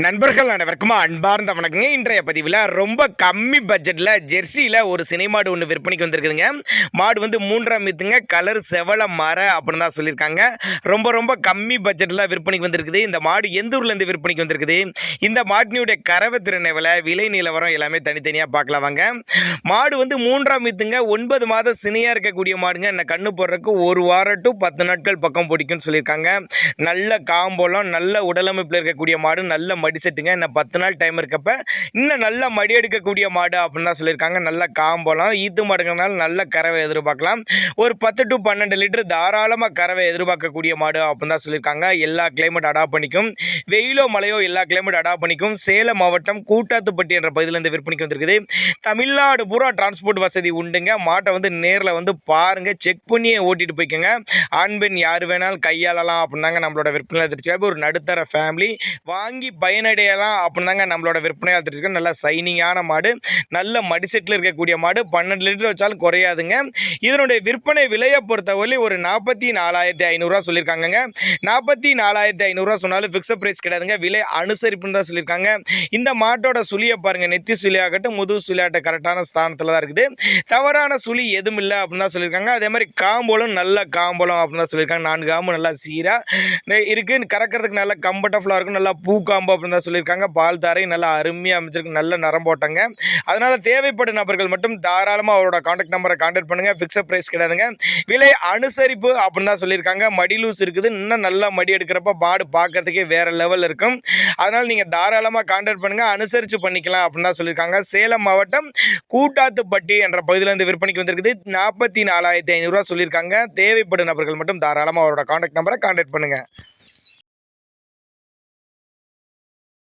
நண்பர்கள் அனைவருக்கும் அன்பார்ந்த வணக்கங்க. இன்றைய பதிவில் ரொம்ப கம்மி பட்ஜெட்டில் ஜெர்சியில் ஒரு சினை மாடு ஒன்று விற்பனைக்கு வந்திருக்குதுங்க. மாடு வந்து 3ஆம் மீத்துங்க, கலர் செவல மர அப்படின்னு தான் சொல்லியிருக்காங்க. ரொம்ப ரொம்ப கம்மி பட்ஜெட்டில் விற்பனைக்கு வந்திருக்குது. இந்த மாடு எந்த ஊர்லேருந்து விற்பனைக்கு வந்திருக்குது, இந்த மாட்டினுடைய கறவை திறன் எவ்வளோ, விலை நிலவரம் எல்லாமே தனித்தனியாக பார்க்கலாம் வாங்க. மாடு வந்து 3ஆம் மீத்துங்க, 9 மாதம் சினையாக இருக்கக்கூடிய மாடுங்க. என்ன கண்ணு போடுறதுக்கு 1 வாரம் டு 10 நாட்கள் பக்கம் பிடிக்கும்னு சொல்லியிருக்காங்க. நல்ல காம்போலம், நல்ல உடலமைப்பில் இருக்கக்கூடிய மாடு, நல்ல மடி செட்டுங்க. இன்னும் 10 நாள் டைம் இருக்கப்ப இன்னும் நல்ல மடி எடுக்கக்கூடிய மாடு அப்படின்னு தான் சொல்லியிருக்காங்க. நல்ல காம்போலம், ஈத்து மாடுங்கனால நல்ல கறவை எதிர்பார்க்கலாம். ஒரு 10 டு 12 லிட்டர் தாராளமாக கறவை எதிர்பார்க்கக்கூடிய மாடு அப்படின்னு தான் சொல்லியிருக்காங்க. எல்லா கிளைமேட் அடாப்ட் பண்ணிக்கும், வெயிலோ மழையோ எல்லா கிளைமேட் அடாப்ட் பண்ணிக்கும். சேலம் மாவட்டம் கூட்டாத்துப்பட்டி என்ற பகுதியிலேருந்து விற்பனைக்கு வந்திருக்குது. தமிழ்நாடு பூரா டிரான்ஸ்போர்ட் வசதி உண்டுங்க. மாட்டை வந்து நேரில் வந்து பாருங்க, செக் பண்ணியே ஓட்டிட்டு போய்க்கோங்க. ஆண் பெண் யார் வேணாலும் கையாளலாம் அப்படின்னாங்க நம்மளோட விற்பனை திருச்சி. ஒரு நடுத்தர ஃபேமிலி வாங்கி பயனடையலாம் அப்படின்னு தாங்க நம்மளோட விற்பனையாக தெரிஞ்சுக்க. நல்ல சைனிங்கான மாடு, நல்ல மடிசெட்டில் இருக்கக்கூடிய மாடு, 12 லிட்டர் வச்சாலும் குறையாதுங்க. இதனுடைய விற்பனை விலையை பொறுத்தவரை ஒரு 44,500 சொல்லியிருக்காங்க. 44,500 சொன்னாலும் ஃபிக்ஸட் ப்ரைஸ் கிடையாதுங்க. விலை அனுசரிப்புன்னு தான் சொல்லியிருக்காங்க. இந்த மாட்டோட சுழியை பாருங்கள், நெத்தி சுழியாகட்டும் முதுகு சுழியாகட்டும் கரெக்டான ஸ்தானத்தில் தான் இருக்குது. தவறான சுழி எதுவும் இல்லை அப்படின்னு தான் சொல்லியிருக்காங்க. அதே மாதிரி காம்போலும் நல்ல காம்போலம் அப்படின்னு தான் சொல்லியிருக்காங்க. 4 காம்பு நல்லா சீராக இருக்குது, கறக்கிறதுக்கு நல்லா கம்ஃபர்டபுளாக இருக்கும். நல்லா பூ காம்பு அப்படின்னு தான் சொல்லியிருக்காங்க. பால் தாரை நல்லா அருமையாக அமைச்சிருக்கு, நல்ல நரம் போட்டாங்க. அதனால் தேவைப்படும் நபர்கள் மட்டும் தாராளமாக அவரோட கான்டாக்ட் நம்பரை கான்டாக்ட் பண்ணுங்கள். ஃபிக்ஸட் ப்ரைஸ் கிடையாதுங்க. விலை அனுசரிப்பு அப்படின்னு தான் சொல்லியிருக்காங்க. மடி லூஸ் இருக்குது, இன்னும் நல்லா மடி எடுக்கிறப்ப மாடு பார்க்கறதுக்கே வேறு லெவல் இருக்கும். அதனால் நீங்கள் தாராளமாக கான்டாக்ட் பண்ணுங்கள், அனுசரித்து பண்ணிக்கலாம் அப்படின்னு தான் சொல்லியிருக்காங்க. சேலம் மாவட்டம் கூட்டாத்துப்பட்டி என்ற பகுதியிலேருந்து விற்பனைக்கு வந்திருக்குது. 44,500 சொல்லியிருக்காங்க. தேவைப்படும் நபர்கள் மட்டும் தாராளமாக அவரோட கான்டாக்ட் நம்பரை கான்டாக்ட் பண்ணுங்கள்.